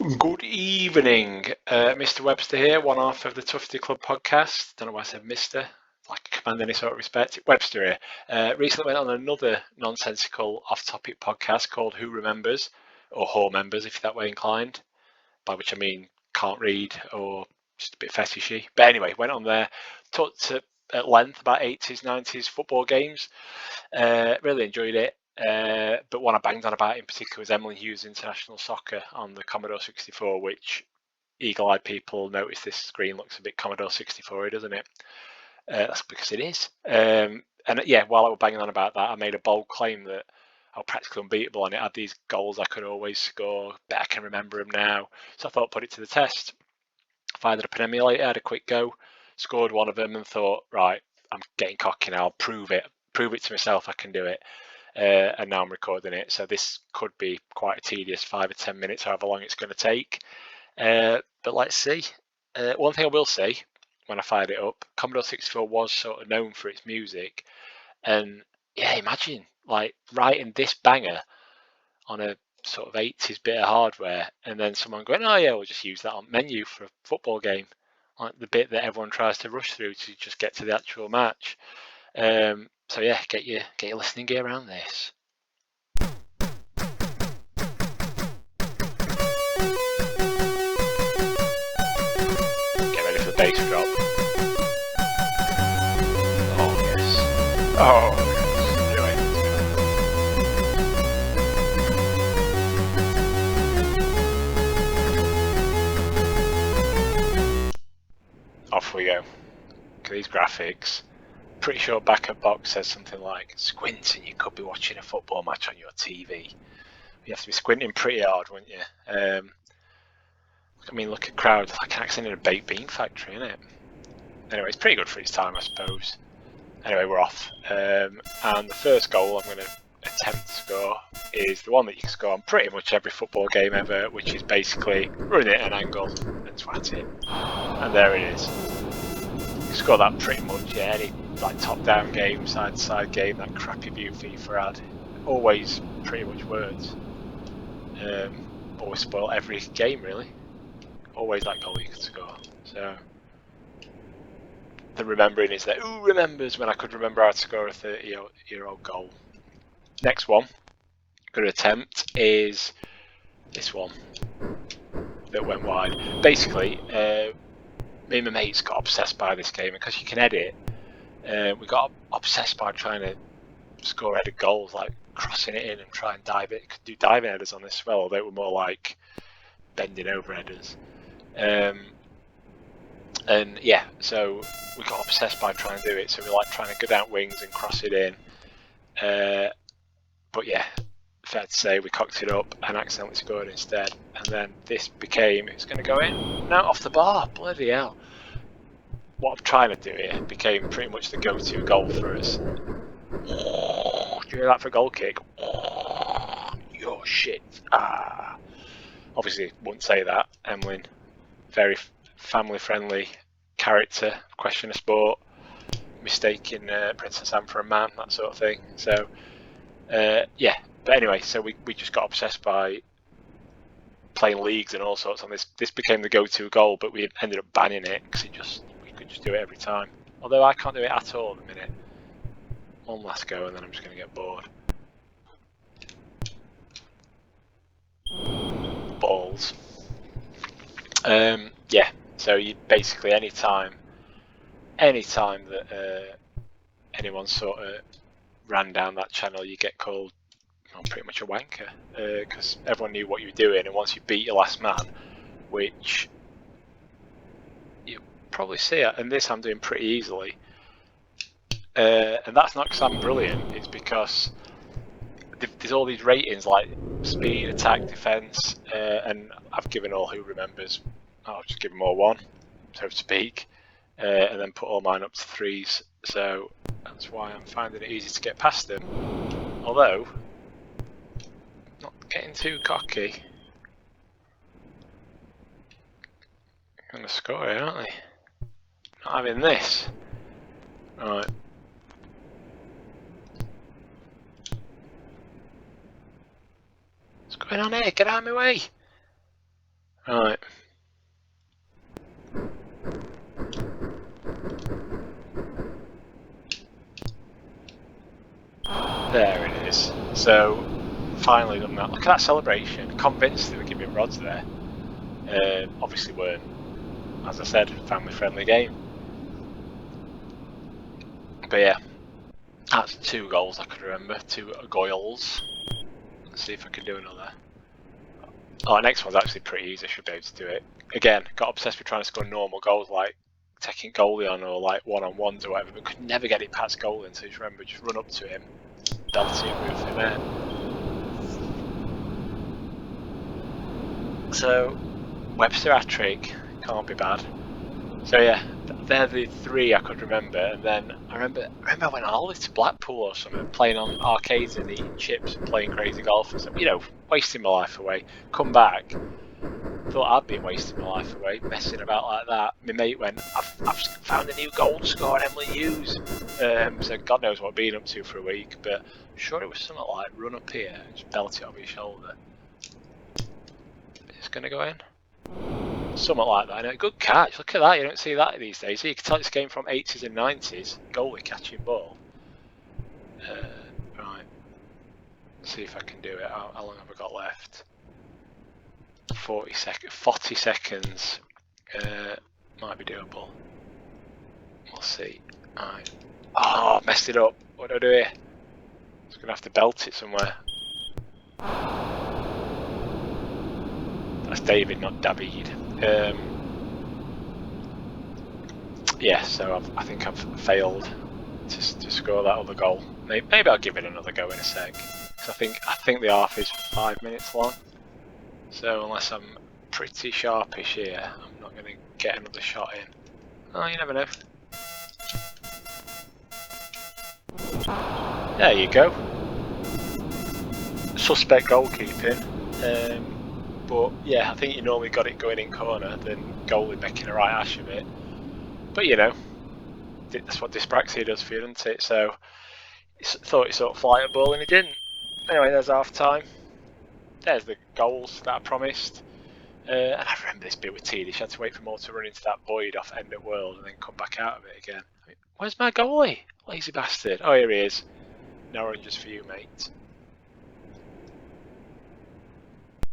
Good evening, Mr. Webster here, one half of the Tufty Club podcast. Don't know why I said Mr. Like I command any sort of respect. Webster here. Recently went on another nonsensical off-topic podcast called Who Remembers, or Who Members if you're that way inclined, by which I mean can't read or just a bit fetishy. But anyway, went on there, talked at length about 80s, 90s football games. Really enjoyed it. But one I banged on about in particular was Emlyn Hughes International Soccer on the Commodore 64, which eagle-eyed people notice this screen looks a bit Commodore 64, doesn't it? That's because it is. And yeah, while I was banging on about that, I made a bold claim that I was practically unbeatable, and it had these goals I could always score, but I can remember them now. So I thought I'd put it to the test. Fired up an emulator, had a quick go, scored one of them, and thought, right, I'm getting cocky now. I'll prove it to myself I can do it. And now I'm recording it, so this could be quite a tedious 5 or 10 minutes, however long it's going to take. But let's see. One thing I will say, when I fired it up, Commodore 64 was sort of known for its music, and yeah, imagine like writing this banger on a sort of 80s bit of hardware, and then someone going, oh yeah, we'll just use that on menu for a football game, like the bit that everyone tries to rush through to just get to the actual match. So yeah, get your listening gear around this. Get ready for the bass drop. Oh yes. Oh yes. Off we go. Look at these graphics. Pretty sure back at box says something like, squint and you could be watching a football match on your TV. You have to be squinting pretty hard, wouldn't you? I mean, look at crowds, like an accident in a baked bean factory, isn't it? Anyway, it's pretty good for its time, I suppose. Anyway, we're off. And the first goal I'm going to attempt to score is the one that you can score on pretty much every football game ever, which is basically running it at an angle and twat it. And there it is. You score that pretty much, yeah, any like top-down game, side-to-side game, that crappy view FIFA had. Always pretty much words. Always spoil every game, really. Always that goal you can score. So the remembering is that who remembers when I could remember how to score a 30-year-old goal. Next one I'm going to attempt is this one that went wide. Basically, me and my mates got obsessed by this game, because you can edit. We got obsessed by trying to score headed goals, like crossing it in and try and dive it. Could do diving headers on this as well, although they were more like bending over headers. And yeah, so we got obsessed by trying to do it. So we like trying to go down wings and cross it in. But yeah, fair to say we cocked it up and accidentally scored instead. And then this became, it's going to go in. No, off the bar. Bloody hell. What I'm trying to do here became pretty much the go-to goal for us. Do you hear that for a goal kick? Your shit. Obviously, wouldn't say that. Emlyn, very family-friendly character, question of sport, mistaking Princess Anne for a man, that sort of thing. So, yeah. But anyway, so we just got obsessed by playing leagues and all sorts on this. This became the go-to goal, but we ended up banning it because we could just do it every time. Although I can't do it at all at the minute. One last go, and then I'm just going to get bored. Balls. Yeah. So you basically any time that anyone sort of ran down that channel, you get called pretty much a wanker, because everyone knew what you were doing, and once you beat your last man, which you probably see it, and this I'm doing pretty easily, and that's not because I'm brilliant, it's because there's all these ratings like speed, attack, defence, and I've given all who remembers, I'll just give them all 1, so to speak, and then put all mine up to 3s, so that's why I'm finding it easy to get past them. Although, not getting too cocky. They're going to score it, aren't they? Not having this. Right. What's going on here? Get out of my way! Right. There it is. So, finally done that. Look at that celebration. Convinced they were giving rods there. Obviously weren't. As I said, family-friendly game. But yeah, that's 2 goals I could remember. 2 goals. Let's see if I can do another. Oh, next one's actually pretty easy. I should be able to do it. Again, got obsessed with trying to score normal goals like taking goalie on or like one-on-ones or whatever, but could never get it past goalie. So just remember, just run up to him, belt it, move him in. So Webster hat-trick, can't be bad. So yeah, they're the 3 I could remember, and then I remember I went all the way to Blackpool or something, playing on arcades and eating chips and playing crazy golf and stuff, you know, wasting my life away. Come back, thought I'd been wasting my life away, messing about like that. My mate went, I've found a new goal score, Emlyn Hughes. So God knows what I've been up to for a week, but I'm sure it was something like run up here, just belt it over your shoulder. It's gonna go in. Something like that. And good catch. Look at that. You don't see that these days. So you can tell this game from 80s and 90s. Goalie catching ball. Right. Let's see if I can do it. How long have I got left? 40 seconds. Might be doable. We'll see. Right. Oh, messed it up. What do I do here? Just gonna have to belt it somewhere. That's David, not David. Yeah, so I think I've failed to score that other goal. Maybe I'll give it another go in a sec. Cause I think the half is 5 minutes long. So unless I'm pretty sharpish here, I'm not going to get another shot in. Oh, you never know. There you go. Suspect goalkeeping. But yeah, I think you normally got it going in corner, then goalie making a right ash of it. But you know, that's what dyspraxia does for you, doesn't it? So thought he sort of fly a ball and he didn't. Anyway, there's half time. There's the goals that I promised. And I remember this bit with tedious. You had to wait for more to run into that void off End of World and then come back out of it again. I mean, where's my goalie? Lazy bastard. Oh, here he is. No oranges for you, mate.